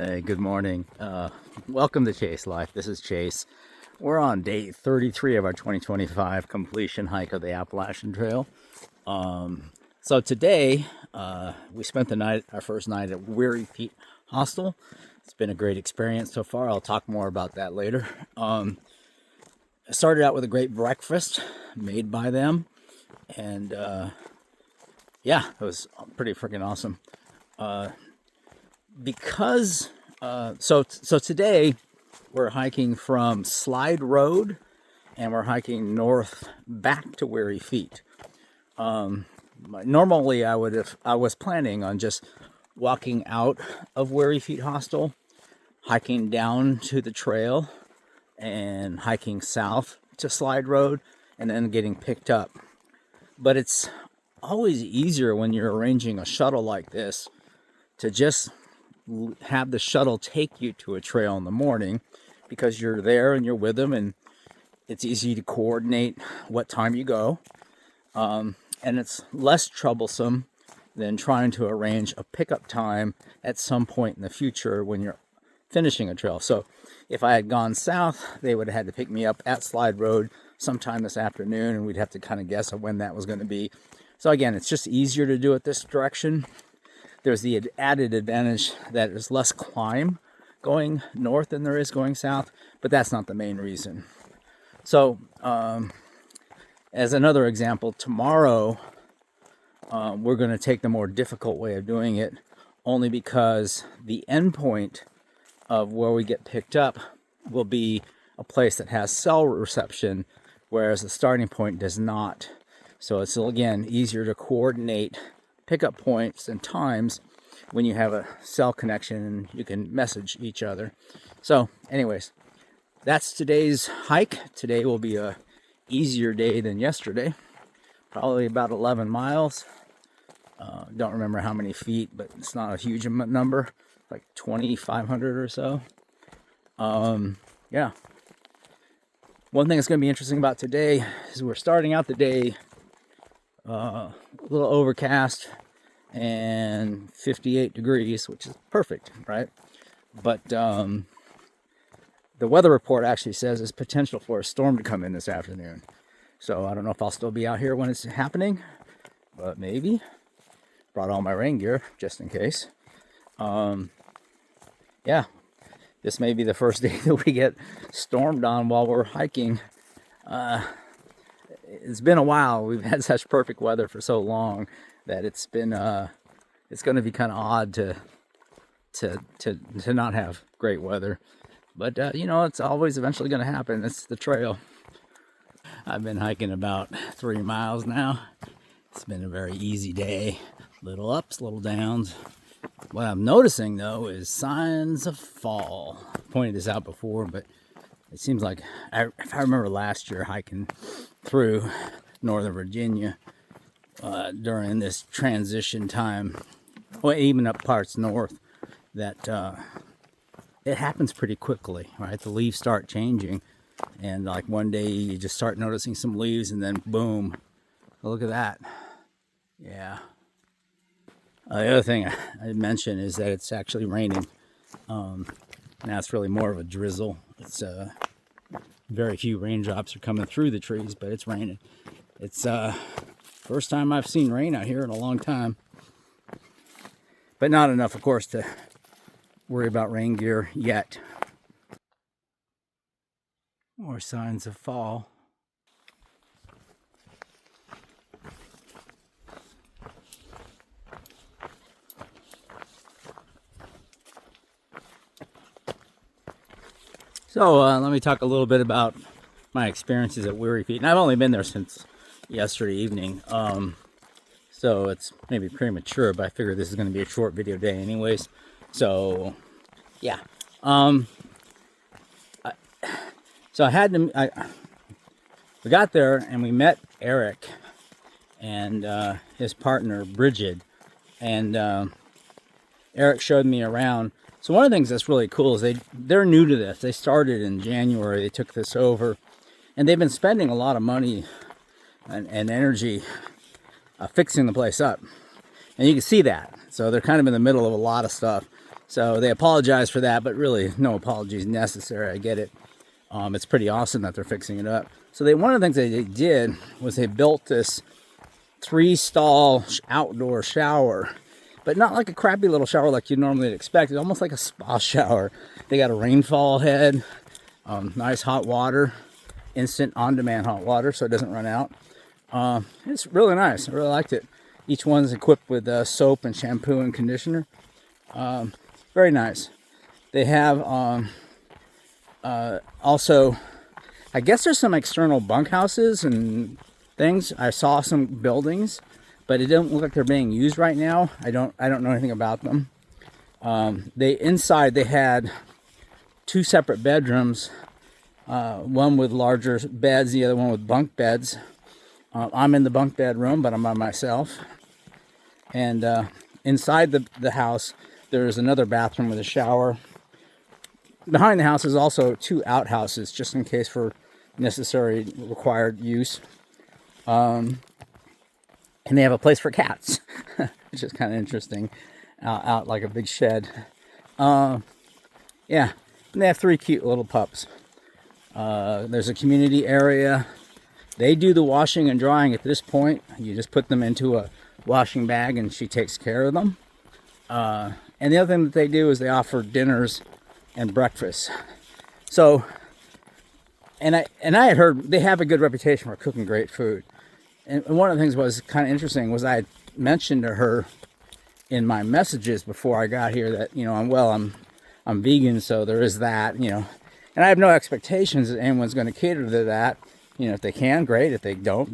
Hey, good morning. Welcome to Chase Life. This is Chase. We're on day 33 of our 2025 completion hike of the Appalachian Trail. So today, we spent the night, our first night at Weary Feet Hostel. It's been a great experience so far. I'll talk more about that later. I started out with a great breakfast made by them, and yeah, it was pretty freaking awesome. So today we're hiking from Slide Road and we're hiking north back to Weary Feet. Normally I was planning on just walking out of Weary Feet Hostel, hiking down to the trail and hiking south to Slide Road and then getting picked up. But it's always easier when you're arranging a shuttle like this to just have the shuttle take you to a trail in the morning, because you're there and you're with them and it's easy to coordinate what time you go. And it's less troublesome than trying to arrange a pickup time at some point in the future when you're finishing a trail. So if I had gone south, they would have had to pick me up at Slide Road sometime this afternoon, and we'd have to kind of guess at when that was going to be. So again, it's just easier to do it this direction. There's the added advantage that there's less climb going north than there is going south, but that's not the main reason. So, as another example, tomorrow we're going to take the more difficult way of doing it, only because the end point of where we get picked up will be a place that has cell reception, whereas the starting point does not. So it's, again, easier to coordinate pickup points and times when you have a cell connection and you can message each other. So anyways, that's today's hike. Today will be a easier day than yesterday, probably about 11 miles. Don't remember how many feet, but it's not a huge number, like 2,500 or so. Yeah. One thing that's going to be interesting about today is we're starting out the day a little overcast and 58 degrees, which is perfect, right? But the weather report actually says there's potential for a storm to come in this afternoon. So I don't know if I'll still be out here when it's happening, but maybe. Brought all my rain gear just in case. Yeah, this may be the first day that we get stormed on while we're hiking. It's been a while. We've had such perfect weather for so long that it's been it's going to be kind of odd to not have great weather. But you know, it's always eventually going to happen. It's the trail. I've been hiking about 3 miles now. It's been a very easy day. Little ups, little downs. What I'm noticing though is signs of fall. I pointed this out before, but it seems like, if I remember last year hiking through Northern Virginia during this transition time, or even up parts north, that it happens pretty quickly, right? The leaves start changing, and like one day you just start noticing some leaves, and then boom, look at that. Yeah. The other thing I mentioned is that it's actually raining. Now it's really more of a drizzle. It's very few raindrops are coming through the trees, but it's raining. It's first time I've seen rain out here in a long time, but not enough, of course, to worry about rain gear yet. More signs of fall. So let me talk a little bit about my experiences at Weary Feet. And I've only been there since yesterday evening, so it's maybe premature, but I figure this is going to be a short video day anyways. So yeah, we got there and we met Eric and his partner Bridget, and Eric showed me around. So one of the things that's really cool is they're new to this. They started in January. They took this over, and they've been spending a lot of money and energy fixing the place up. And you can see that. So they're kind of in the middle of a lot of stuff. So they apologize for that, but really no apologies necessary. I get it. It's pretty awesome that they're fixing it up. So one of the things they did was they built this 3-stall outdoor shower, but not like a crappy little shower like you normally expect. It's almost like a spa shower. They got a rainfall head, nice hot water, instant on-demand hot water, so it doesn't run out. It's really nice. I really liked it. Each one's equipped with soap and shampoo and conditioner. Very nice. They have also, I guess there's some external bunkhouses and things. I saw some buildings, but it doesn't look like they're being used right now. I don't know anything about them. Inside they had 2 separate bedrooms, one with larger beds, the other one with bunk beds. I'm in the bunk bed room, but I'm by myself. And inside the house, there's another bathroom with a shower. Behind the house is also 2 outhouses, just in case for necessary required use. And they have a place for cats, which is kind of interesting, out like a big shed. Yeah, and they have 3 cute little pups. There's a community area. They do the washing and drying at this point. You just put them into a washing bag and she takes care of them. And the other thing that they do is they offer dinners and breakfast. So, and I had heard they have a good reputation for cooking great food. And one of the things was kind of interesting was I had mentioned to her in my messages before I got here that, I'm vegan, so there is that, and I have no expectations that anyone's going to cater to that. If they can, great. If they don't,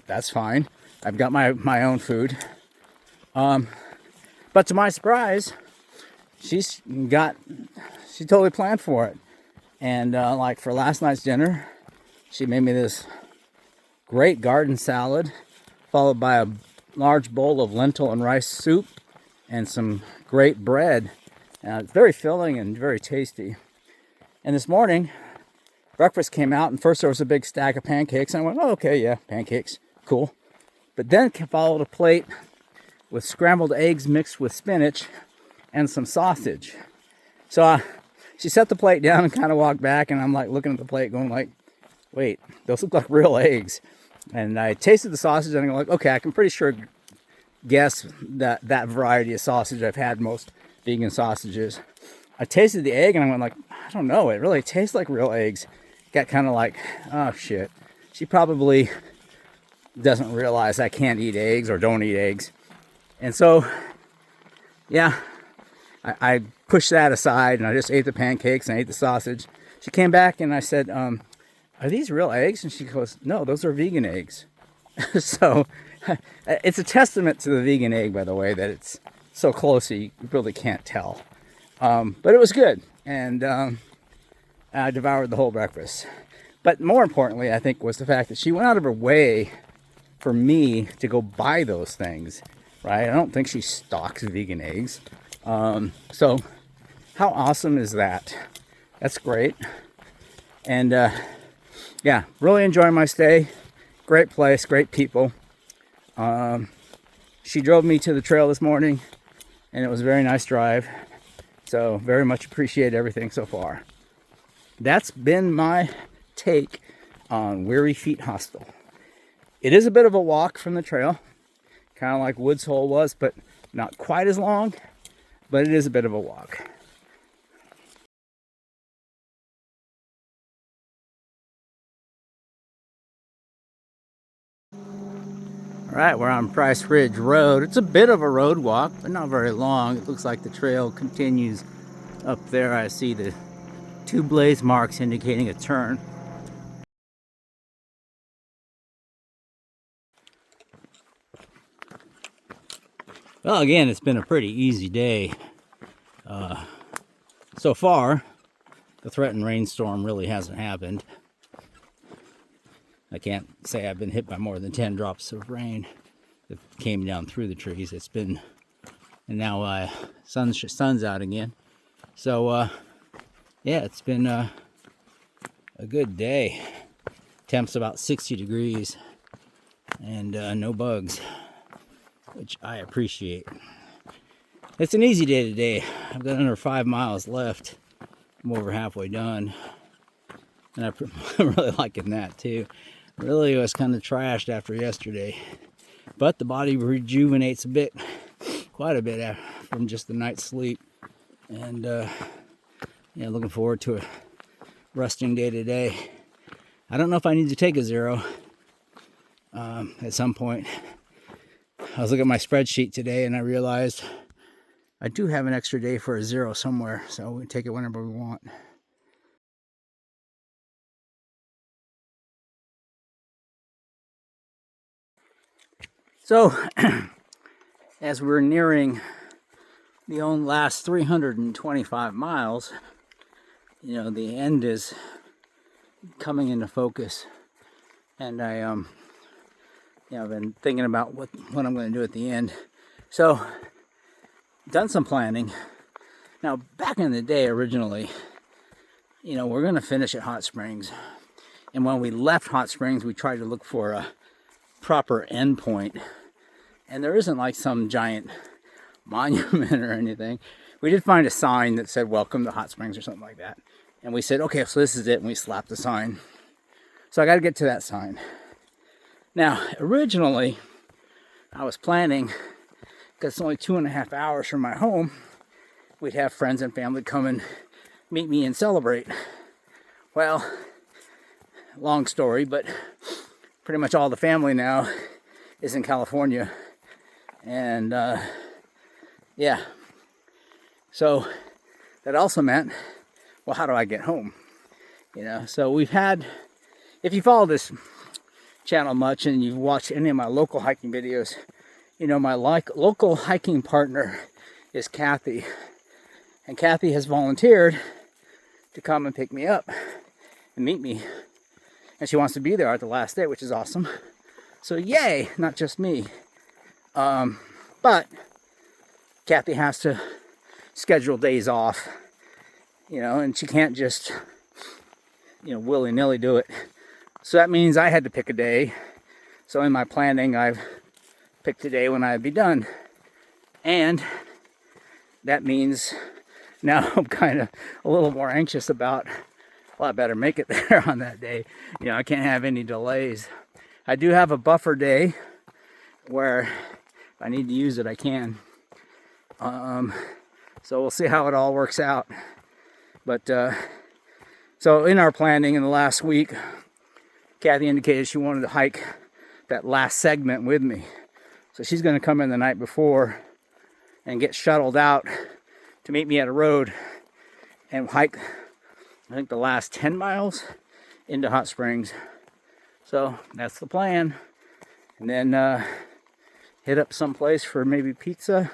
that's fine. I've got my own food. But to my surprise, she totally planned for it. And like for last night's dinner, she made me this great garden salad, followed by a large bowl of lentil and rice soup and some great bread. It's very filling and very tasty. And this morning, breakfast came out, and first there was a big stack of pancakes. And I went, oh, okay, yeah, pancakes, cool. But then followed a plate with scrambled eggs mixed with spinach and some sausage. So she set the plate down and kind of walked back, and I'm like looking at the plate going like, wait, those look like real eggs. And I tasted the sausage and I'm like, okay, I can pretty sure guess that variety of sausage. I've had most vegan sausages. I tasted the egg and I went like, I don't know, it really tastes like real eggs. Got kind of like, oh shit. She probably doesn't realize I can't eat eggs or don't eat eggs. And so, yeah, I pushed that aside and I just ate the pancakes and I ate the sausage. She came back and I said, are these real eggs? And she goes, no, those are vegan eggs. So it's a testament to the vegan egg, by the way, that it's so close you really can't tell. But it was good. And I devoured the whole breakfast. But more importantly, I think, was the fact that she went out of her way for me to go buy those things, right? I don't think she stocks vegan eggs. So how awesome is that? That's great. And yeah, really enjoying my stay. Great place, great people. She drove me to the trail this morning, and it was a very nice drive. So very much appreciate everything so far. That's been my take on Weary Feet Hostel. It is a bit of a walk from the trail, kind of like Woods Hole was, but not quite as long, but it is a bit of a walk. All right, we're on Price Ridge Road. It's a bit of a road walk, but not very long. It looks like the trail continues up there. I see the 2 blaze marks indicating a turn. Well, again, it's been a pretty easy day. So far, the threatened rainstorm really hasn't happened. I can't say I've been hit by more than 10 drops of rain that came down through the trees. It's been, and now sun's out again. So, yeah, it's been a good day. Temp's about 60 degrees and no bugs, which I appreciate. It's an easy day today. I've got under 5 miles left. I'm over halfway done. And I'm really liking that too. Really was kind of trashed after yesterday. But the body rejuvenates a bit, quite a bit from just the night's sleep. And yeah, looking forward to a resting day today. I don't know if I need to take a zero at some point. I was looking at my spreadsheet today and I realized I do have an extra day for a zero somewhere, so we can take it whenever we want. So, as we're nearing the last 325 miles, you know, the end is coming into focus. And I've been thinking about what I'm going to do at the end. So, done some planning. Now, back in the day, originally, you know, we're going to finish at Hot Springs. And when we left Hot Springs, we tried to look for a proper end point. And there isn't like some giant monument or anything. We did find a sign that said, "Welcome to Hot Springs," or something like that. And we said, okay, so this is it. And we slapped the sign. So I got to get to that sign. Now, originally, I was planning, because it's only 2.5 hours from my home, we'd have friends and family come and meet me and celebrate. Well, long story, but pretty much all the family now is in California. And yeah, so that also meant, well, how do I get home? You know, so we've had, if you follow this channel much and you've watched any of my local hiking videos, you know, my local hiking partner is Kathy. And Kathy has volunteered to come and pick me up and meet me. And she wants to be there at the last day, which is awesome. So yay, not just me. But Kathy has to schedule days off, you know, and she can't just, you know, willy-nilly do it. So that means I had to pick a day. So in my planning, I've picked a day when I'd be done. And that means now I'm kind of a little more anxious about, well, I better make it there on that day. You know, I can't have any delays. I do have a buffer day where if I need to use it, I can. So we'll see how it all works out. But so in our planning in the last week, Kathy indicated she wanted to hike that last segment with me. So she's going to come in the night before and get shuttled out to meet me at a road and hike, I think, the last 10 miles into Hot Springs. So that's the plan. And then hit up someplace for maybe pizza,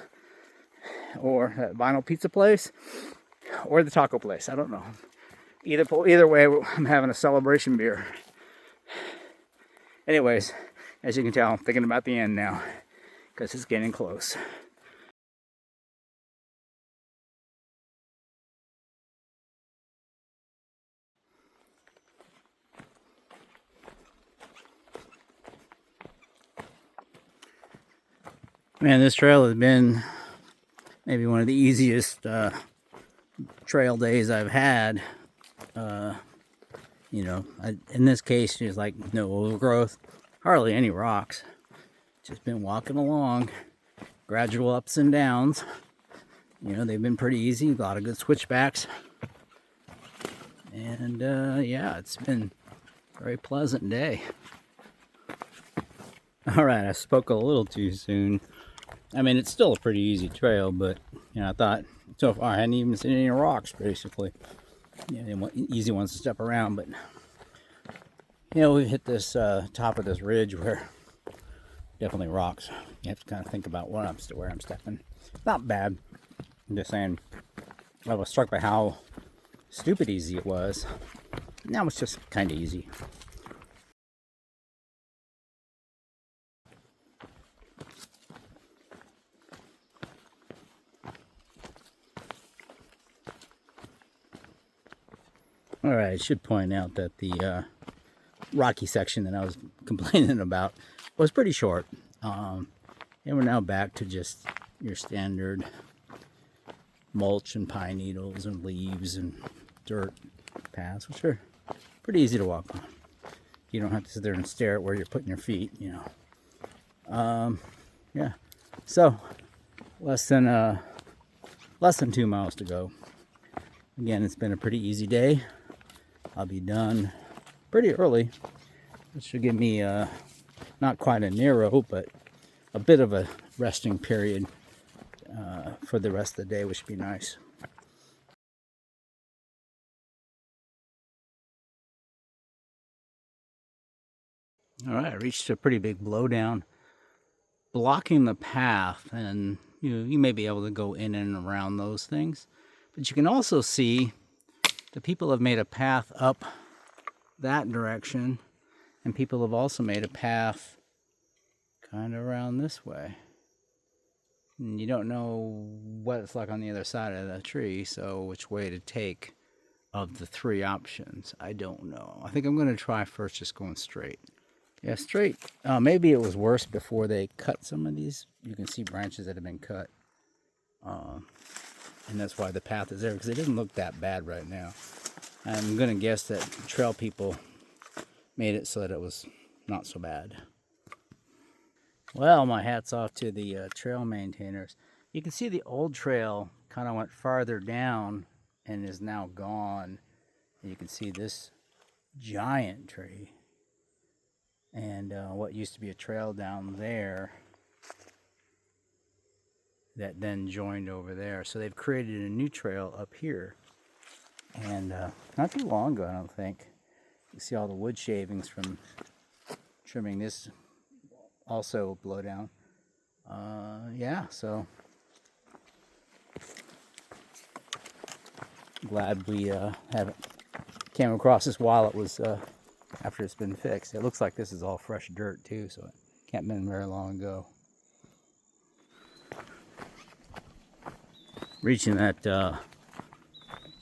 or that vinyl pizza place, or the taco place. I don't know. Either way, I'm having a celebration beer. Anyways, as you can tell, I'm thinking about the end now, because it's getting close. Man, this trail has been maybe one of the easiest trail days I've had. You know, in this case, there's like no overgrowth, hardly any rocks. Just been walking along, gradual ups and downs. You know, they've been pretty easy, a lot of good switchbacks. And yeah, it's been a very pleasant day. All right, I spoke a little too soon. I mean, it's still a pretty easy trail, but, you know, I thought, so far I hadn't even seen any rocks, basically. Yeah, they want easy ones to step around, but, you know, we hit this top of this ridge where definitely rocks. You have to kind of think about where I'm stepping. Not bad. I'm just saying, I was struck by how stupid easy it was. Now it's just kind of easy. All right, I should point out that the rocky section that I was complaining about was pretty short. And we're now back to just your standard mulch and pine needles and leaves and dirt paths, which are pretty easy to walk on. You don't have to sit there and stare at where you're putting your feet, you know. Yeah. So less than 2 miles to go. Again, it's been a pretty easy day. I'll be done pretty early, which should give me not quite a narrow, but a bit of a resting period for the rest of the day, which would be nice. All right, I reached a pretty big blowdown, blocking the path, and you may be able to go in and around those things. But you can also see the people have made a path up that direction, and people have also made a path kind of around this way. And you don't know what it's like on the other side of the tree, so which way to take of the three options, I don't know. I think I'm going to try first just going straight. Yeah, straight. Maybe it was worse before they cut some of these. You can see branches that have been cut. And that's why the path is there, because it doesn't look that bad right now. I'm going to guess that trail people made it so that it was not so bad. Well, my hat's off to the trail maintainers. You can see the old trail kind of went farther down and is now gone. And you can see this giant tree. And what used to be a trail down there that then joined over there. So they've created a new trail up here. And not too long ago, I don't think. You see all the wood shavings from trimming this also blow down. Yeah, so glad we haven't came across this while it was after it's been fixed. It looks like this is all fresh dirt too, so it can't have been very long ago. Reaching that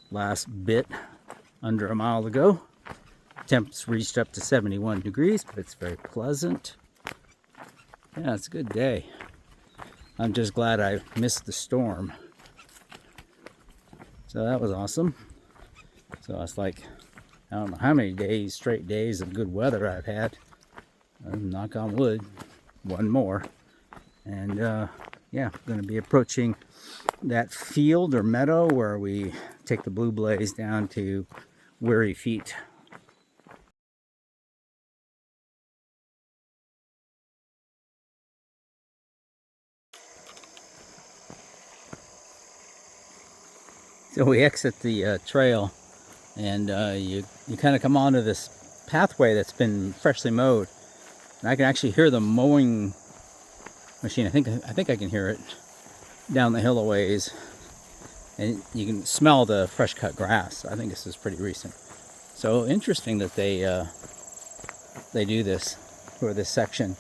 last bit under a mile to go. Temps reached up to 71 degrees, but it's very pleasant. Yeah, it's a good day. I'm just glad I missed the storm. So that was awesome. So it's like, I don't know how many days, straight days of good weather I've had. Knock on wood, one more. And yeah, I'm going to be approaching that field or meadow where we take the Blue Blaze down to Weary Feet. So we exit the trail, and you kind of come onto this pathway that's been freshly mowed, and I can actually hear the mowing machine. I think I can hear it down the hill a ways, and you can smell the fresh cut grass. I think this is pretty recent. So interesting that they do this for this section.